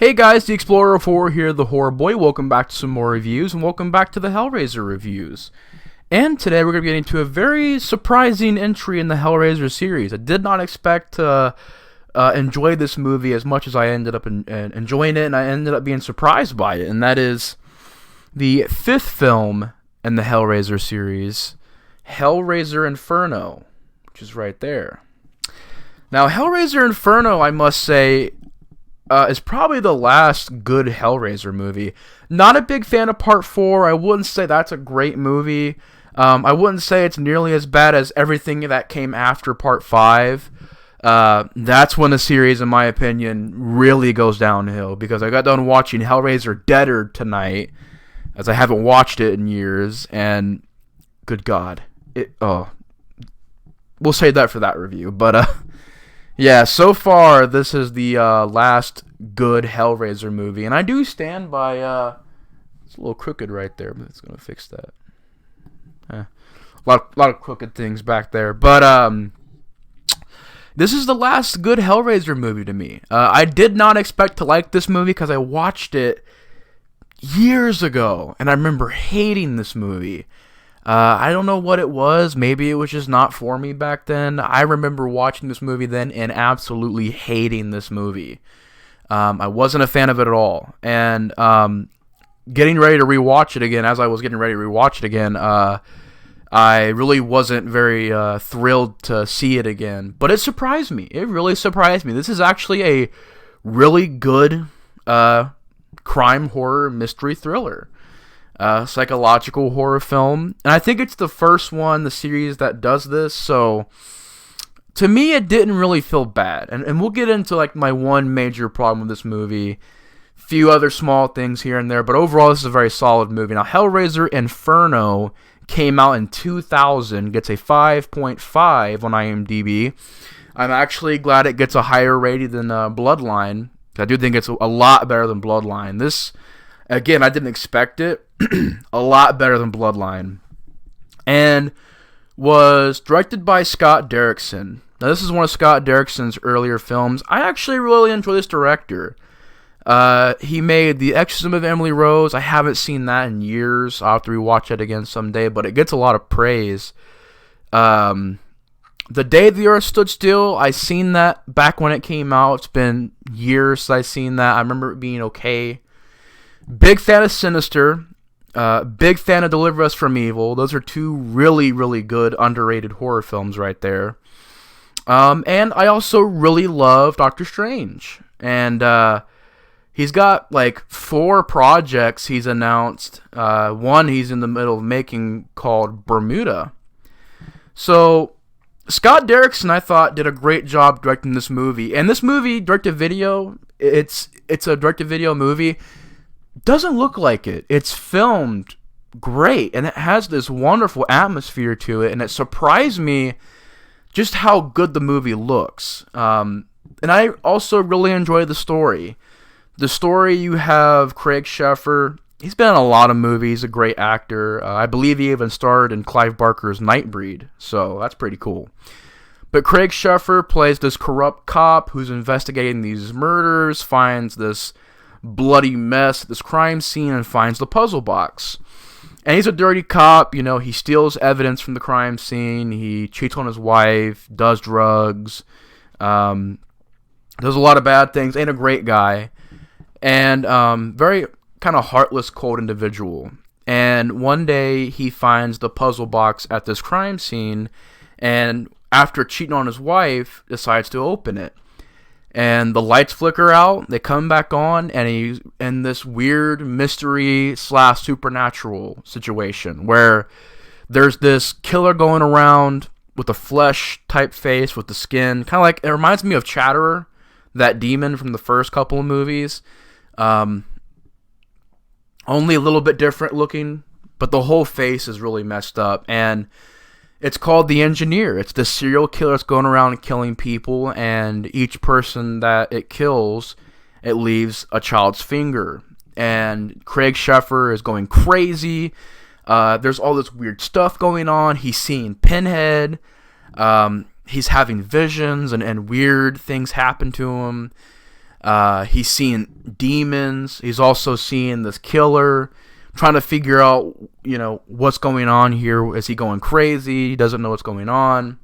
Hey guys, the Explorer of Horror here, the Horror Boy. Welcome back to some more reviews, and welcome back to the Hellraiser reviews. And today we're going to be getting to a very surprising entry in the Hellraiser series. I did not expect to enjoy this movie as much as I ended up enjoying it, and I ended up being surprised by it. And that is the fifth film in the Hellraiser series, Hellraiser Inferno, which is right there. Now, Hellraiser Inferno, I must say, is probably the last good Hellraiser movie. Not a big fan of Part 4. I wouldn't say that's a great movie. I wouldn't say it's nearly as bad as everything that came after Part 5. That's when the series, in my opinion, really goes downhill, because I got done watching Hellraiser Deader tonight, as I haven't watched it in years, and good God. We'll save that for that review, but yeah, so far, this is the last good Hellraiser movie, and I do stand by, it's a little crooked right there, but it's going to fix that. A lot of crooked things back there, but this is the last good Hellraiser movie to me. I did not expect to like this movie, because I watched it years ago, and I remember hating this movie. I don't know what it was. Maybe it was just not for me back then. I remember watching this movie then and absolutely hating this movie. I wasn't a fan of it at all. And getting ready to rewatch it again, as I was getting ready to rewatch it again, I really wasn't very thrilled to see it again. But it surprised me. It really surprised me. This is actually a really good crime, horror, mystery thriller. Psychological horror film, and I think it's the first one in the series that does this, so to me it didn't really feel bad, and we'll get into like my one major problem with this movie, few other small things here and there, but overall this is a very solid movie. Now, Hellraiser Inferno came out in 2000, gets a 5.5 on IMDb. I'm actually glad it gets a higher rating than Bloodline. I do think it's a lot better than Bloodline. This, again, I didn't expect it. A lot better than Bloodline. And was directed by Scott Derrickson. Now, this is one of Scott Derrickson's earlier films. I actually really enjoy this director. He made The Exorcism of Emily Rose. I haven't seen that in years. I'll have to rewatch it again someday, but it gets a lot of praise. The Day the Earth Stood Still, I seen that back when it came out. It's been years since I seen that. I remember it being okay. Big fan of Sinister. Big fan of Deliver Us From Evil. Those are two really, really good, underrated horror films right there. And I also really love Doctor Strange. And he's got like 4 projects he's announced. One he's in the middle of making called Bermuda. So Scott Derrickson, I thought, did a great job directing this movie. And this movie, direct-to-video, it's a direct-to-video movie. Doesn't look like it. It's filmed great, and it has this wonderful atmosphere to it, and it surprised me just how good the movie looks. And I also really enjoy the story. The story, you have Craig Sheffer. He's been in a lot of movies, a great actor. I believe he even starred in Clive Barker's Nightbreed, so that's pretty cool. But Craig Sheffer plays this corrupt cop who's investigating these murders, finds this bloody mess at this crime scene, and finds the puzzle box. And he's a dirty cop. You know, he steals evidence from the crime scene, he cheats on his wife, does drugs, does a lot of bad things, ain't a great guy, and very kind of heartless, cold individual. And one day he finds the puzzle box at this crime scene, and after cheating on his wife, decides to open it. And the lights flicker out, they come back on, and he's in this weird mystery / supernatural situation where there's this killer going around with a flesh type face with the skin, kind of like, it reminds me of Chatterer, that demon from the first couple of movies. Only a little bit different looking, but the whole face is really messed up. And it's called The Engineer. It's the serial killer that's going around and killing people, and each person that it kills, it leaves a child's finger. And Craig Sheffer is going crazy. There's all this weird stuff going on. He's seeing Pinhead. He's having visions, and weird things happen to him. He's seeing demons. He's also seeing this killer, trying to figure out, what's going on here. Is he going crazy? He doesn't know what's going on.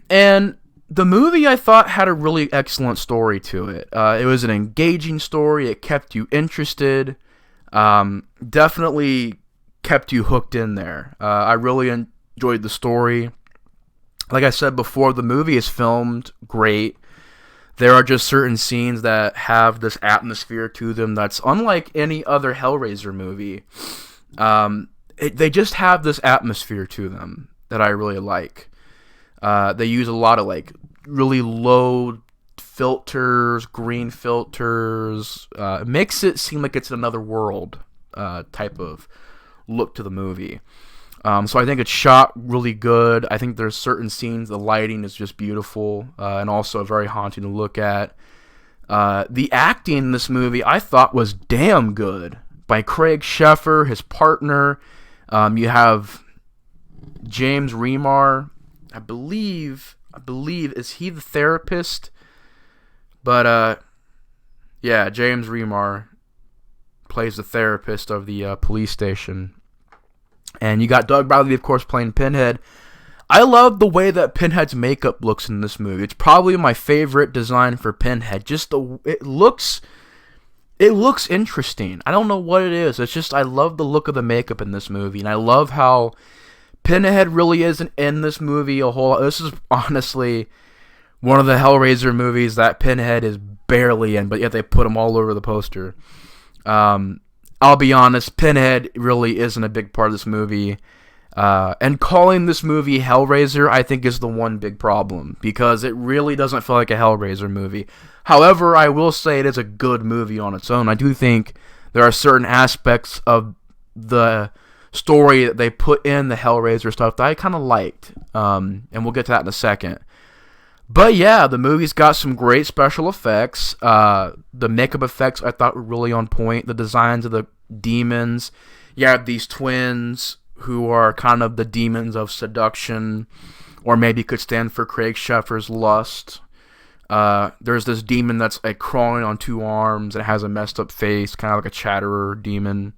And the movie, I thought, had a really excellent story to it. It was an engaging story. It kept you interested. Definitely kept you hooked in there. I really enjoyed the story. Like I said before, the movie is filmed great. There are just certain scenes that have this atmosphere to them that's unlike any other Hellraiser movie. They just have this atmosphere to them that I really like. They use a lot of like really low filters, green filters. It makes it seem like it's another world type of look to the movie. So I think it's shot really good. I think there's certain scenes, the lighting is just beautiful, and also very haunting to look at. The acting in this movie I thought was damn good by Craig Sheffer, his partner. You have James Remar. I believe, is he the therapist? But, yeah, James Remar plays the therapist of the police station. And you got Doug Bradley, of course, playing Pinhead. I love the way that Pinhead's makeup looks in this movie. It's probably my favorite design for Pinhead. Just it looks interesting. I don't know what it is. It's just I love the look of the makeup in this movie, and I love how Pinhead really isn't in this movie a whole lot. This is honestly one of the Hellraiser movies that Pinhead is barely in, but yet they put him all over the poster. I'll be honest, Pinhead really isn't a big part of this movie. And calling this movie Hellraiser, I think, is the one big problem, because it really doesn't feel like a Hellraiser movie. However, I will say it is a good movie on its own. I do think there are certain aspects of the story that they put in the Hellraiser stuff that I kind of liked. And we'll get to that in a second. But yeah, the movie's got some great special effects. The makeup effects I thought were really on point. The designs of the demons. You have these twins who are kind of the demons of seduction, or maybe could stand for Craig Sheffer's lust. There's this demon that's like crawling on two arms and has a messed up face, kind of like a chatterer demon.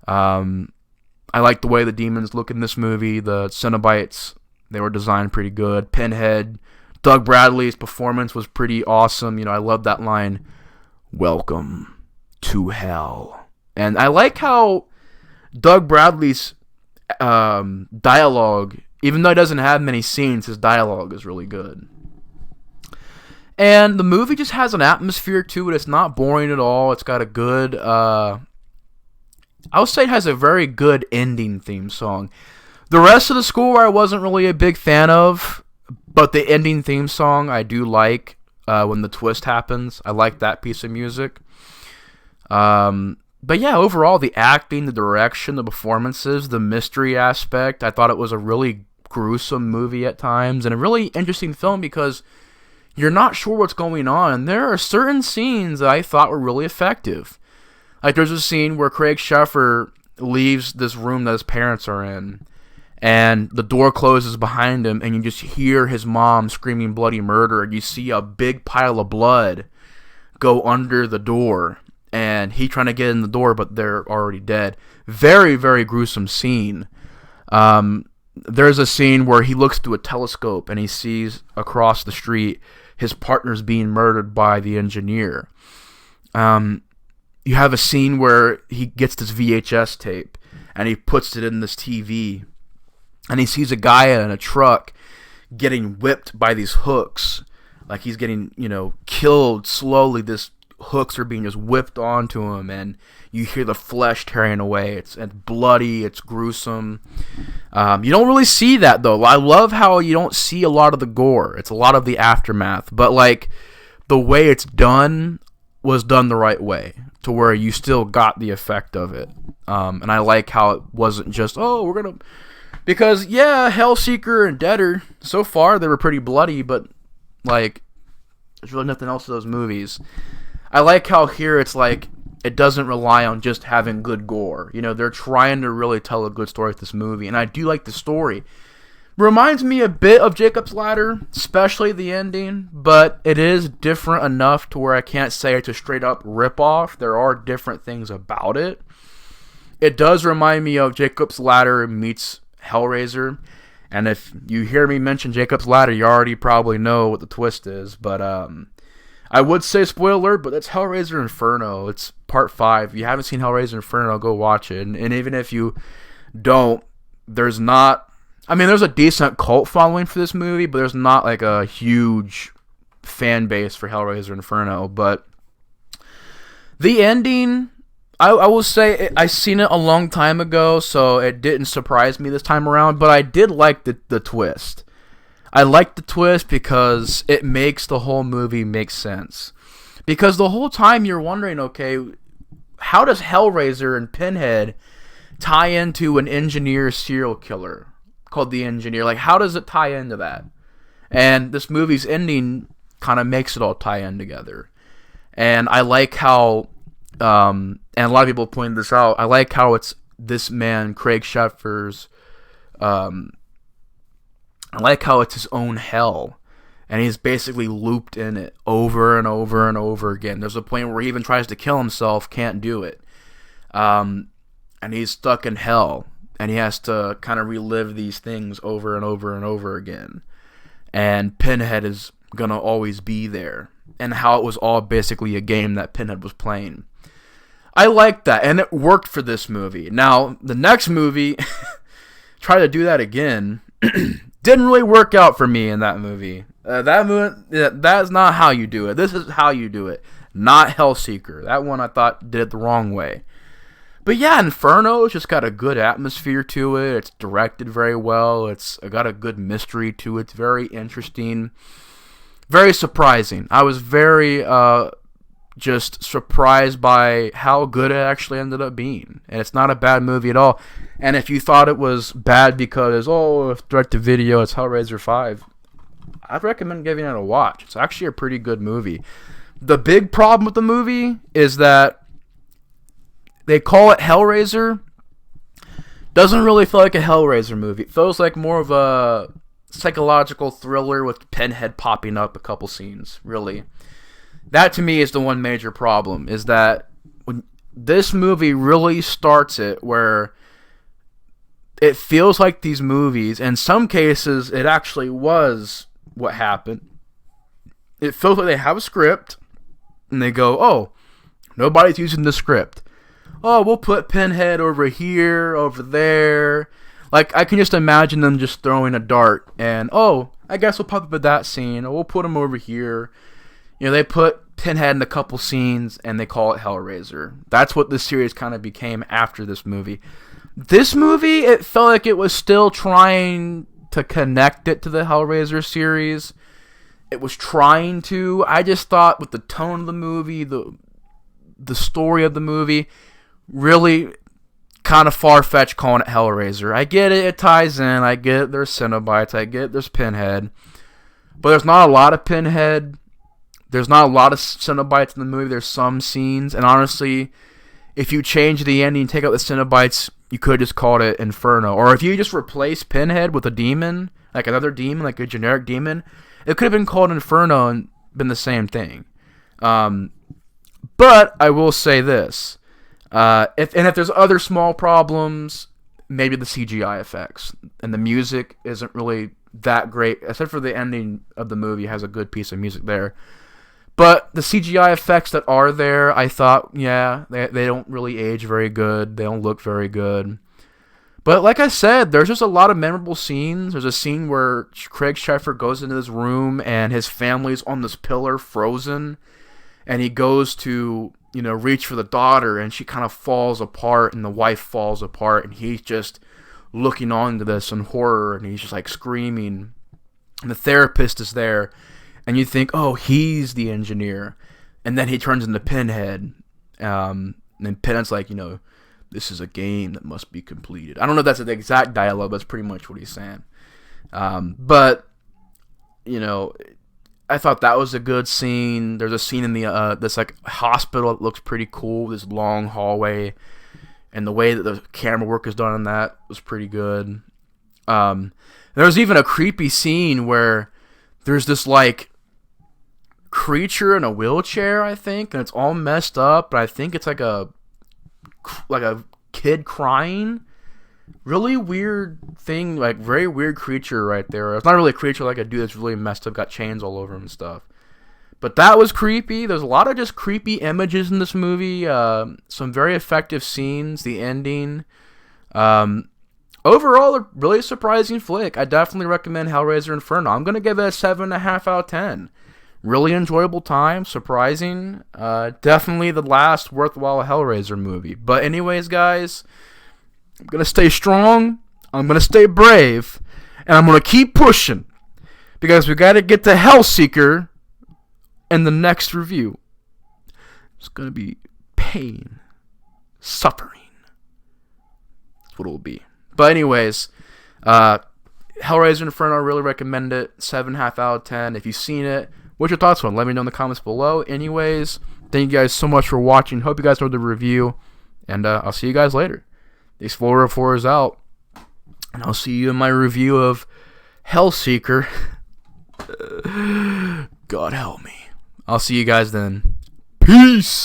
I like the way the demons look in this movie. The Cenobites, they were designed pretty good. Pinhead, Doug Bradley's performance was pretty awesome. I love that line, "Welcome to hell." And I like how Doug Bradley's dialogue, even though he doesn't have many scenes, his dialogue is really good. And the movie just has an atmosphere to it. It's not boring at all. It's got a good, I would say it has a very good ending theme song. The rest of the score I wasn't really a big fan of, but the ending theme song I do like when the twist happens. I like that piece of music. But yeah, overall, the acting, the direction, the performances, the mystery aspect, I thought it was a really gruesome movie at times, and a really interesting film because you're not sure what's going on. And there are certain scenes that I thought were really effective. Like there's a scene where Craig Sheffer leaves this room that his parents are in, and the door closes behind him, and you just hear his mom screaming bloody murder, and you see a big pile of blood go under the door, and he trying to get in the door, but they're already dead. Very, very gruesome scene. There's a scene where he looks through a telescope, and he sees across the street his partner's being murdered by the engineer. You have a scene where he gets this VHS tape, and he puts it in this TV, and he sees a guy in a truck getting whipped by these hooks. Like he's getting, killed slowly. This hooks are being just whipped onto him, and you hear the flesh tearing away. It's bloody, it's gruesome. You don't really see that, though. I love how you don't see a lot of the gore. It's a lot of the aftermath. But, like, the way it's done was done the right way, to where you still got the effect of it. And I like how it wasn't just, we're going to... Because, yeah, Hellseeker and Deader, so far, they were pretty bloody, but, like, there's really nothing else to those movies. I like how here it's like, it doesn't rely on just having good gore. They're trying to really tell a good story with this movie, and I do like the story. Reminds me a bit of Jacob's Ladder, especially the ending, but it is different enough to where I can't say it's a straight up ripoff. There are different things about it. It does remind me of Jacob's Ladder meets Hellraiser, and if you hear me mention Jacob's Ladder, you already probably know what the twist is, but I would say spoiler alert, but it's Hellraiser Inferno. It's part 5. If you haven't seen Hellraiser Inferno, go watch it, and even if you don't, there's a decent cult following for this movie, but there's not like a huge fan base for Hellraiser Inferno. But the ending, I will say, I seen it a long time ago, so it didn't surprise me this time around, but I did like the twist. I like the twist because it makes the whole movie make sense. Because the whole time you're wondering, okay, how does Hellraiser and Pinhead tie into an engineer serial killer called the Engineer? Like, how does it tie into that? And this movie's ending kind of makes it all tie in together. And I like how, and a lot of people pointed this out, I like how it's this man, Craig Sheffer's, I like how it's his own hell. And he's basically looped in it over and over and over again. There's a point where he even tries to kill himself, can't do it. And he's stuck in hell. And he has to kind of relive these things over and over and over again. And Pinhead is going to always be there. And how it was all basically a game that Pinhead was playing. I like that. And it worked for this movie. Now, the next movie, try to do that again. Didn't really work out for me in that movie. That is not how you do it. This is how you do it. Not Hellseeker. That one I thought did it the wrong way. But yeah, Inferno, it's just got a good atmosphere to it. It's directed very well. It's got a good mystery to it. It's very interesting. Very surprising. I was very just surprised by how good it actually ended up being. And it's not a bad movie at all. And if you thought it was bad because, it's direct-to-video, it's Hellraiser 5, I'd recommend giving it a watch. It's actually a pretty good movie. The big problem with the movie is that they call it Hellraiser. Doesn't really feel like a Hellraiser movie. It feels like more of a psychological thriller with Pinhead popping up a couple scenes, really. That to me is the one major problem, is that when this movie really starts it where it feels like these movies, in some cases it actually was what happened. It feels like they have a script and they go, nobody's using the script. We'll put Pinhead over here, over there. Like, I can just imagine them just throwing a dart and, I guess we'll pop up at that scene, or we'll put him over here. They put Pinhead in a couple scenes and they call it Hellraiser. That's what this series kind of became after this movie. This movie, it felt like it was still trying to connect it to the Hellraiser series. It was trying to. I just thought with the tone of the movie, the story of the movie, really kind of far-fetched calling it Hellraiser. I get it ties in. I get it, there's Cenobites. I get it, there's Pinhead. But there's not a lot of Pinhead. There's not a lot of Cenobites in the movie. There's some scenes. And honestly, if you change the ending and take out the Cenobites, you could have just called it Inferno. Or if you just replace Pinhead with a demon, like another demon, like a generic demon, it could have been called Inferno and been the same thing. But I will say this. If there's other small problems, maybe the CGI effects. And the music isn't really that great, except for the ending of the movie has a good piece of music there. But the CGI effects that are there, I thought, they don't really age very good. They don't look very good. But like I said, there's just a lot of memorable scenes. There's a scene where Craig Sheffer goes into this room and his family's on this pillar frozen. And he goes to, reach for the daughter and she kind of falls apart and the wife falls apart. And he's just looking on to this in horror and he's just like screaming. And the therapist is there. And you think, he's the engineer. And then he turns into Pinhead. And Pinhead's like, this is a game that must be completed. I don't know if that's the exact dialogue, but that's pretty much what he's saying. But, I thought that was a good scene. There's a scene in the this like hospital that looks pretty cool. This long hallway. And the way that the camera work is done on that was pretty good. There's even a creepy scene where there's this like creature in a wheelchair, I think, and it's all messed up, but I think it's like a kid crying. Really weird thing, like very weird creature right there. It's not really a creature, like a dude that's really messed up, got chains all over him and stuff. But that was creepy. There's a lot of just creepy images in this movie. Some very effective scenes. The ending. Overall, a really surprising flick. I definitely recommend Hellraiser Inferno. I'm going to give it a 7.5 out of 10. Really enjoyable time. Surprising. Definitely the last worthwhile Hellraiser movie. But anyways, guys, I'm going to stay strong. I'm going to stay brave. And I'm going to keep pushing. Because we got to get to Hellseeker in the next review. It's going to be pain. Suffering. That's what it will be. But anyways, Hellraiser Inferno, I really recommend it. 7.5 out of 10. If you've seen it, what's your thoughts on it? Let me know in the comments below. Anyways, thank you guys so much for watching. Hope you guys enjoyed the review. And I'll see you guys later. The Explorer 4 is out. And I'll see you in my review of Hellseeker. God help me. I'll see you guys then. Peace.